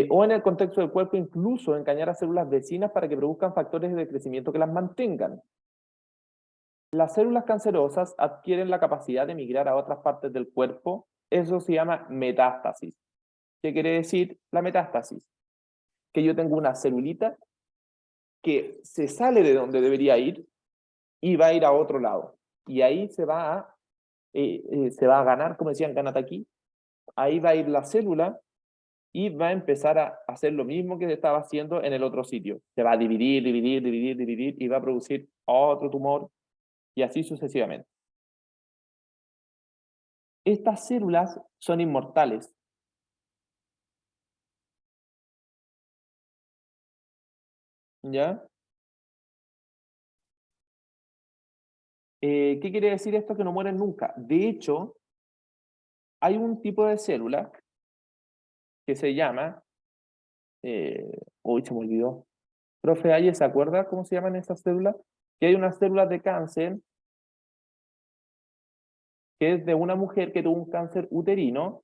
O en el contexto del cuerpo, incluso engañar a células vecinas para que produzcan factores de crecimiento que las mantengan. Las células cancerosas adquieren la capacidad de migrar a otras partes del cuerpo. Eso se llama metástasis. ¿Qué quiere decir la metástasis? Que yo tengo una celulita que se sale de donde debería ir y va a ir a otro lado. Y ahí se va a ganar, como decían, gánate aquí. Ahí va a ir la célula y va a empezar a hacer lo mismo que se estaba haciendo en el otro sitio. Se va a dividir, dividir, dividir, dividir y va a producir otro tumor y así sucesivamente. Estas células son inmortales. ¿Ya? ¿Qué quiere decir esto? Que no mueren nunca. De hecho, hay un tipo de célula que se llama... uy, se me olvidó. Profe Aye, ¿se acuerda cómo se llaman esas células? Que hay unas células de cáncer que es de una mujer que tuvo un cáncer uterino.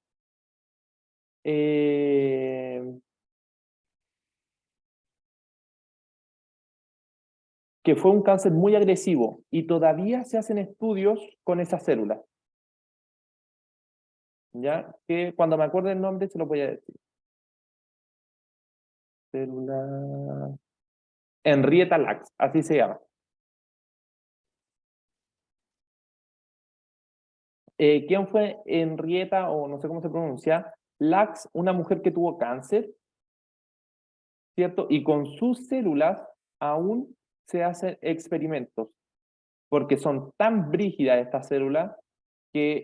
Que fue un cáncer muy agresivo y todavía se hacen estudios con esas células. ¿Ya? Que cuando me acuerde el nombre se lo voy a decir. Célula... Henrietta Lacks, así se llama. ¿Quién fue Henrietta, o no sé cómo se pronuncia? Lacks, una mujer que tuvo cáncer, ¿cierto? Y con sus células aún se hacen experimentos, porque son tan brígidas estas células que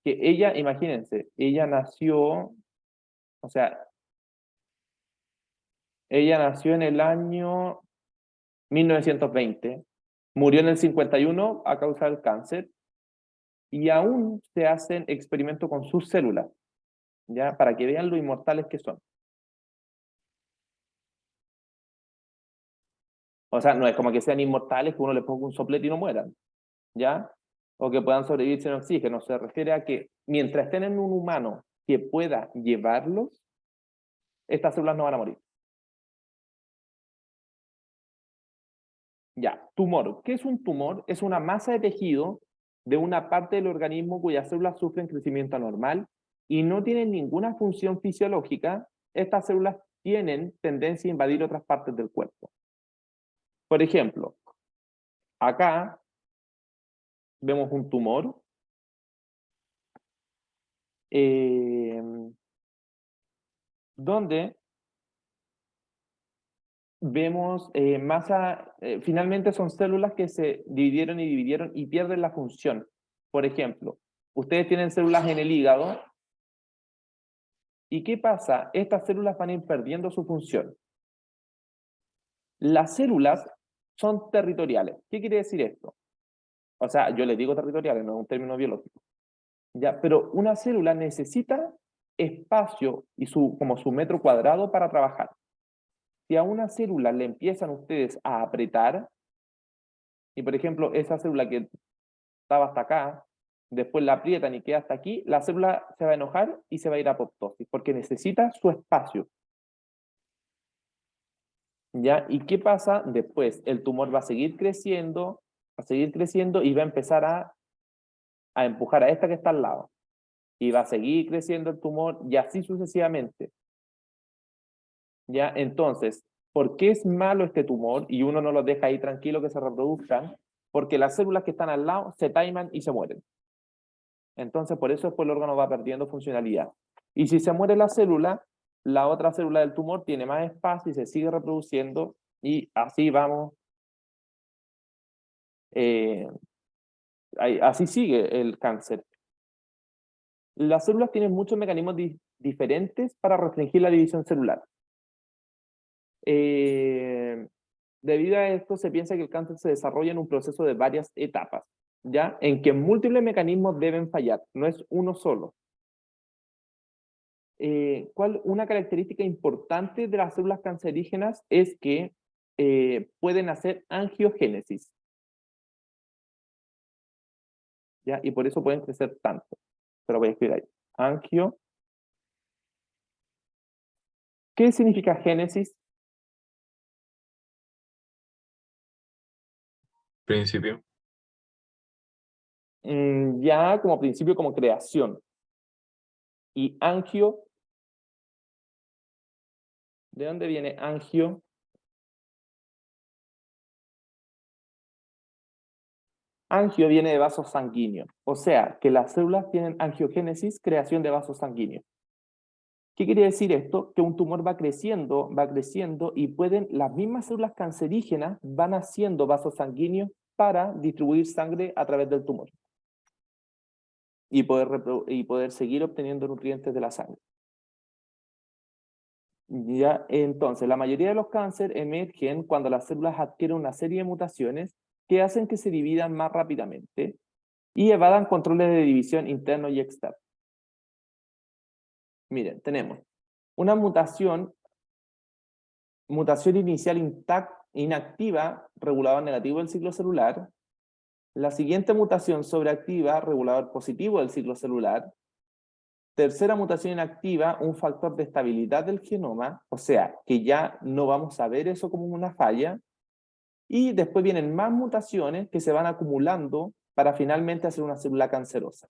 ella, imagínense, ella nació, o sea, ella nació en el año 1920, murió en el 51 a causa del cáncer, y aún se hacen experimentos con sus células, ¿ya? Para que vean lo inmortales que son. O sea, no es como que sean inmortales, que uno le ponga un soplete y no mueran, ¿ya? O que puedan sobrevivir sin oxígeno. Se refiere a que mientras estén en un humano que pueda llevarlos, estas células no van a morir. Ya, tumor. ¿Qué es un tumor? Es una masa de tejido de una parte del organismo cuyas células sufren crecimiento anormal y no tienen ninguna función fisiológica. Estas células tienen tendencia a invadir otras partes del cuerpo. Por ejemplo, acá vemos un tumor donde vemos masa, finalmente son células que se dividieron y pierden la función. Por ejemplo, ustedes tienen células en el hígado, ¿y qué pasa? Estas células van a ir perdiendo su función. Las células son territoriales. ¿Qué quiere decir esto? O sea, yo les digo territoriales, no es un término biológico. ¿Ya? Pero una célula necesita espacio y como su metro cuadrado para trabajar. Si a una célula le empiezan ustedes a apretar, y por ejemplo, esa célula que estaba hasta acá, después la aprietan y queda hasta aquí, la célula se va a enojar y se va a ir a apoptosis, porque necesita su espacio. ¿Ya? ¿Y qué pasa después? El tumor va a seguir creciendo y va a empezar a empujar a esta que está al lado. Y va a seguir creciendo el tumor y así sucesivamente. ¿Ya? Entonces, ¿por qué es malo este tumor y uno no los deja ahí tranquilo que se reproduzcan? Porque las células que están al lado se taiman y se mueren. Entonces, por eso después el órgano va perdiendo funcionalidad. Y si se muere la célula, la otra célula del tumor tiene más espacio y se sigue reproduciendo y así vamos. Así sigue el cáncer. Las células tienen muchos mecanismos diferentes para restringir la división celular. Debido a esto, se piensa que el cáncer se desarrolla en un proceso de varias etapas, ¿ya? En que múltiples mecanismos deben fallar, no es uno solo. Una característica importante de las células cancerígenas es que pueden hacer angiogénesis, ¿ya? Y por eso pueden crecer tanto. Pero voy a escribir ahí. Angio. ¿Qué significa génesis? Principio. Ya como principio, como creación. Y angio ¿De dónde viene angio? Angio viene de vasos sanguíneos, o sea, que las células tienen angiogénesis, creación de vasos sanguíneos. ¿Qué quiere decir esto? Que un tumor va creciendo y las mismas células cancerígenas van haciendo vasos sanguíneos para distribuir sangre a través del tumor y poder seguir obteniendo nutrientes de la sangre. Ya, entonces, la mayoría de los cánceres emergen cuando las células adquieren una serie de mutaciones que hacen que se dividan más rápidamente y evadan controles de división interno y externo. Miren, tenemos una mutación inicial inactiva, regulador negativo del ciclo celular. La siguiente mutación sobreactiva, regulador positivo del ciclo celular. Tercera mutación inactiva, un factor de estabilidad del genoma, o sea, que ya no vamos a ver eso como una falla. Y después vienen más mutaciones que se van acumulando para finalmente hacer una célula cancerosa.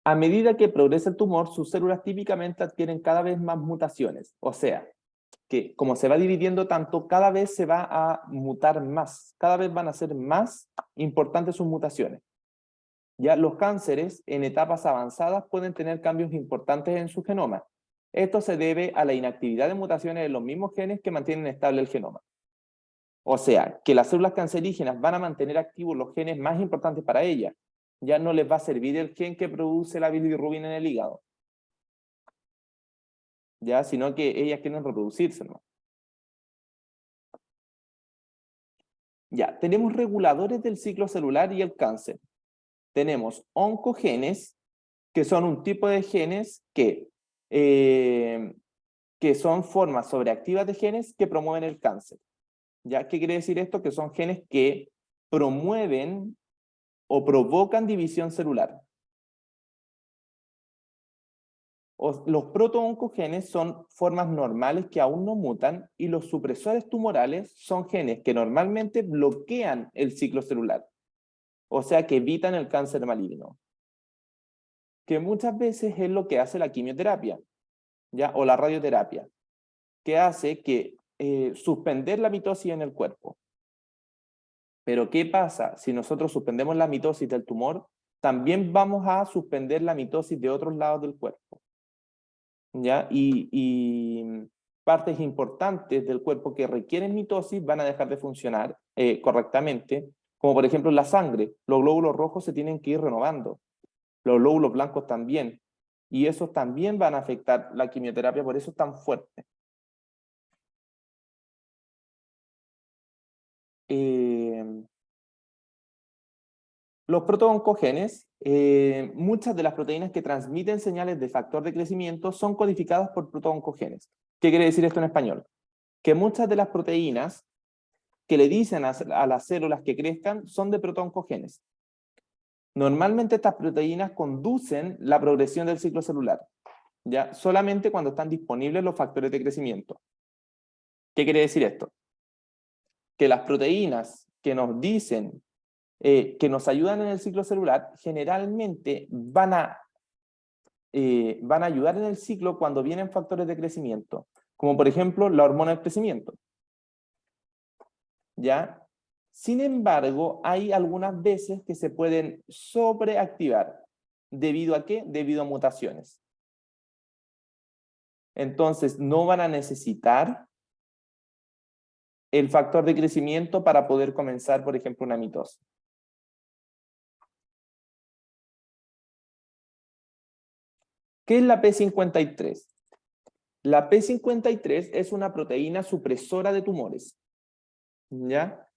A medida que progresa el tumor, sus células típicamente adquieren cada vez más mutaciones. O sea, que como se va dividiendo tanto, cada vez se va a mutar más. Cada vez van a ser más importantes sus mutaciones. Ya los cánceres en etapas avanzadas pueden tener cambios importantes en su genoma. Esto se debe a la inactividad de mutaciones en los mismos genes que mantienen estable el genoma. O sea, que las células cancerígenas van a mantener activos los genes más importantes para ellas. Ya no les va a servir el gen que produce la bilirrubina en el hígado. Ya, sino que ellas quieren reproducirse, ¿no? Ya, tenemos reguladores del ciclo celular y el cáncer. Tenemos oncogenes, que son un tipo de genes que son formas sobreactivas de genes que promueven el cáncer. ¿Ya? ¿Qué quiere decir esto? Que son genes que promueven o provocan división celular. Los protooncogenes son formas normales que aún no mutan y los supresores tumorales son genes que normalmente bloquean el ciclo celular. O sea que evitan el cáncer maligno. Que muchas veces es lo que hace la quimioterapia, ¿ya? O la radioterapia, que hace que suspender la mitosis en el cuerpo. Pero ¿qué pasa? Si nosotros suspendemos la mitosis del tumor, también vamos a suspender la mitosis de otros lados del cuerpo. ¿Ya? Y partes importantes del cuerpo que requieren mitosis van a dejar de funcionar correctamente, como por ejemplo la sangre. Los glóbulos rojos se tienen que ir renovando, los glóbulos blancos también, y esos también van a afectar la quimioterapia, por eso es tan fuerte. Los protooncogenes, muchas de las proteínas que transmiten señales de factor de crecimiento son codificadas por protooncogenes. ¿Qué quiere decir esto en español? Que muchas de las proteínas que le dicen a las células que crezcan son de protooncogenes. Normalmente estas proteínas conducen la progresión del ciclo celular, ¿ya? Solamente cuando están disponibles los factores de crecimiento. ¿Qué quiere decir esto? Que las proteínas que nos dicen que nos ayudan en el ciclo celular, generalmente van a ayudar en el ciclo cuando vienen factores de crecimiento, como por ejemplo la hormona del crecimiento. ¿Ya? Sin embargo, hay algunas veces que se pueden sobreactivar. ¿Debido a qué? Debido a mutaciones. Entonces, no van a necesitar el factor de crecimiento para poder comenzar, por ejemplo, una mitosis. ¿Qué es la P53? La P53 es una proteína supresora de tumores. ¿Ya?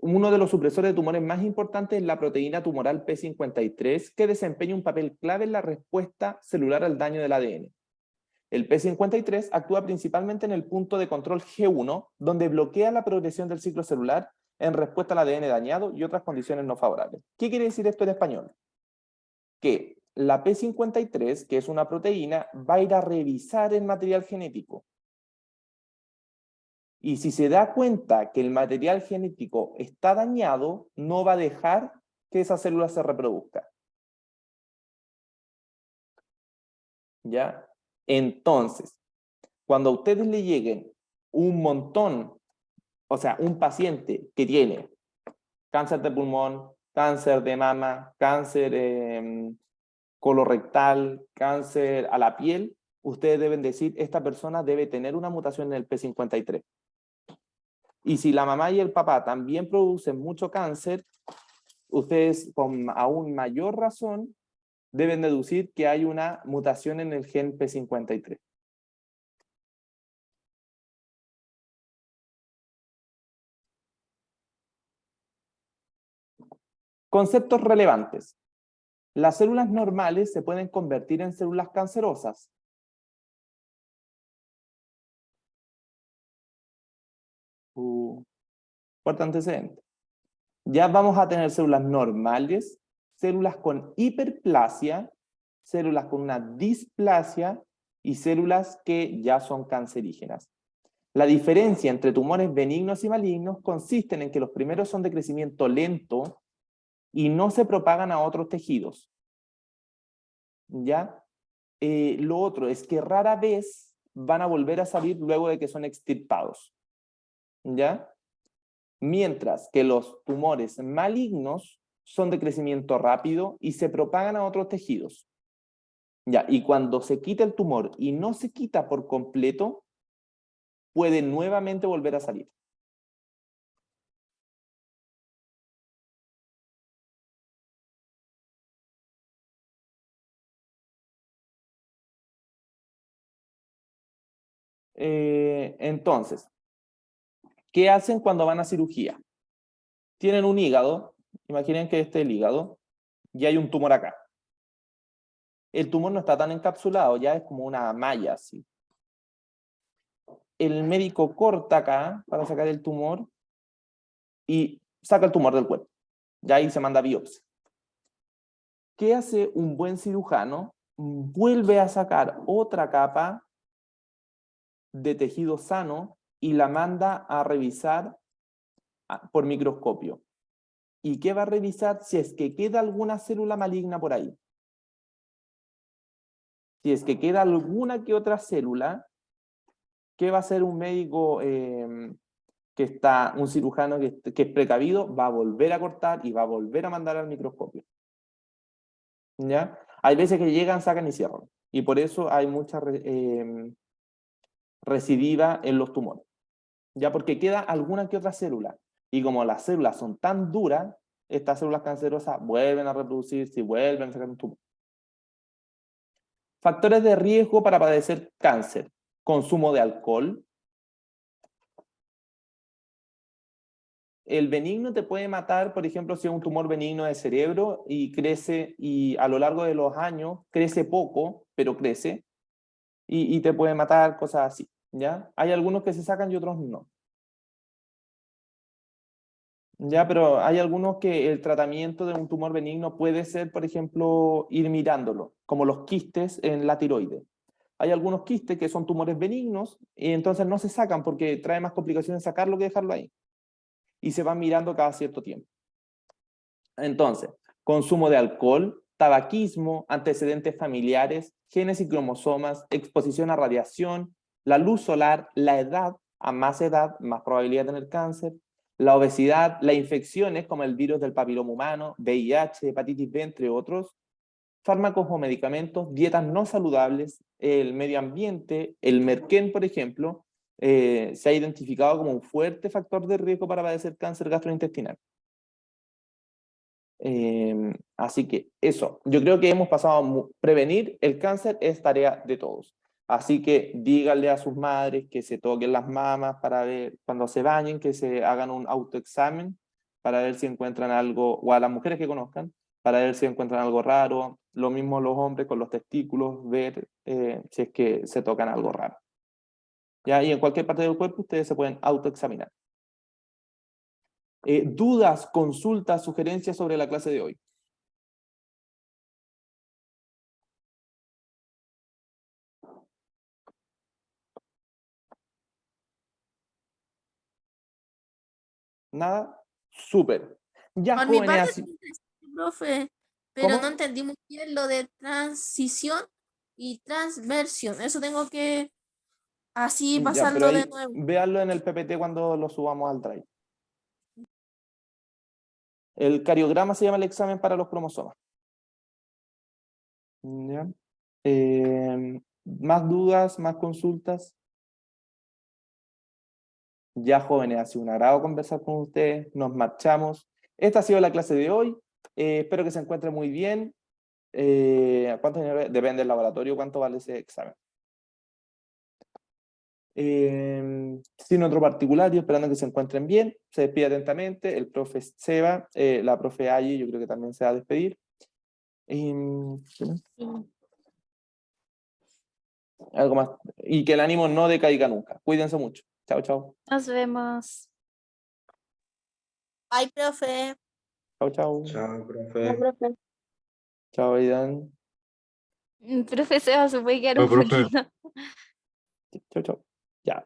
Uno de los supresores de tumores más importantes es la proteína tumoral P53, que desempeña un papel clave en la respuesta celular al daño del ADN. El P53 actúa principalmente en el punto de control G1, donde bloquea la progresión del ciclo celular en respuesta al ADN dañado y otras condiciones no favorables. ¿Qué quiere decir esto en español? Que la P53, que es una proteína, va a ir a revisar el material genético. Y si se da cuenta que el material genético está dañado, no va a dejar que esa célula se reproduzca. ¿Ya? Entonces, cuando a ustedes le lleguen un montón, o sea, un paciente que tiene cáncer de pulmón, cáncer de mama, cáncer colorectal, cáncer a la piel, ustedes deben decir, esta persona debe tener una mutación en el P53. Y si la mamá y el papá también producen mucho cáncer, ustedes con aún mayor razón deben deducir que hay una mutación en el gen P53. Conceptos relevantes. Las células normales se pueden convertir en células cancerosas. Fuerte antecedente. Ya vamos a tener células normales, células con hiperplasia, células con una displasia y células que ya son cancerígenas. La diferencia entre tumores benignos y malignos consiste en que los primeros son de crecimiento lento y no se propagan a otros tejidos. ¿Ya? Lo otro es que rara vez van a volver a salir luego de que son extirpados. ¿Ya? Mientras que los tumores malignos son de crecimiento rápido y se propagan a otros tejidos. ¿Ya? Y cuando se quita el tumor y no se quita por completo, puede nuevamente volver a salir. Entonces, ¿qué hacen cuando van a cirugía? Tienen un hígado, imaginen que este es el hígado, y hay un tumor acá. El tumor no está tan encapsulado, ya es como una malla así. El médico corta acá para sacar el tumor y saca el tumor del cuerpo. Ya ahí se manda biopsia. ¿Qué hace un buen cirujano? Vuelve a sacar otra capa de tejido sano y la manda a revisar por microscopio. ¿Y qué va a revisar? Si es que queda alguna célula maligna por ahí. Si es que queda alguna que otra célula, ¿qué va a hacer un médico un cirujano que es precavido? Va a volver a cortar y va a volver a mandar al microscopio. ¿Ya? Hay veces que llegan, sacan y cierran. Y por eso hay mucha recidiva en los tumores. Ya porque queda alguna que otra célula. Y como las células son tan duras, estas células cancerosas vuelven a reproducirse y vuelven a sacar un tumor. Factores de riesgo para padecer cáncer. Consumo de alcohol. El benigno te puede matar, por ejemplo, si es un tumor benigno de cerebro y crece, y a lo largo de los años crece poco, pero crece, y te puede matar, cosas así, ¿ya? Hay algunos que se sacan y otros no. Ya, pero hay algunos que el tratamiento de un tumor benigno puede ser, por ejemplo, ir mirándolo, como los quistes en la tiroides. Hay algunos quistes que son tumores benignos y entonces no se sacan porque trae más complicaciones sacarlo que dejarlo ahí. Y se van mirando cada cierto tiempo. Entonces, consumo de alcohol, tabaquismo, antecedentes familiares, genes y cromosomas, exposición a radiación, la luz solar, la edad, a más edad, más probabilidad de tener cáncer, la obesidad, las infecciones como el virus del papiloma humano, VIH, hepatitis B, entre otros, fármacos o medicamentos, dietas no saludables, el medio ambiente, el merquén, por ejemplo, se ha identificado como un fuerte factor de riesgo para padecer cáncer gastrointestinal. Así que eso, yo creo que hemos pasado, prevenir el cáncer es tarea de todos. Así que díganle a sus madres que se toquen las mamas para ver, cuando se bañen, que se hagan un autoexamen para ver si encuentran algo, o a las mujeres que conozcan, para ver si encuentran algo raro. Lo mismo los hombres con los testículos, ver si es que se tocan algo raro. ¿Ya? Y en cualquier parte del cuerpo ustedes se pueden autoexaminar. Dudas, consultas, sugerencias sobre la clase de hoy. Nada, súper. Ya, Por mi jóvenes, parte, así. profe, pero no ¿Cómo? entendí muy bien lo de transición. y transversión. Eso tengo que así Ya, pasarlo pero de ahí, nuevo. véanlo en el PPT cuando lo subamos al Drive. El cariograma se llama el examen para los cromosomas. ¿Ya? ¿Más dudas, más consultas? Ya, jóvenes, ha sido un agrado conversar con ustedes, nos marchamos. Esta ha sido la clase de hoy. Espero que se encuentren muy bien. ¿Cuántos niveles? Depende del laboratorio, cuánto vale ese examen. Sin otro particular, y esperando que se encuentren bien, se despide atentamente el profe Seba, la profe Ayi, yo creo que también se va a despedir. ¿Qué más? Algo más. Y que el ánimo no decaiga nunca. Cuídense mucho. Chao, chao. Nos vemos. Ay, profe. Chao, chao. Chao, Ya, profe. profe. Chao, Aidan. Profe Seba se puede quedar Chao, un profe. poquito. Chao, chao.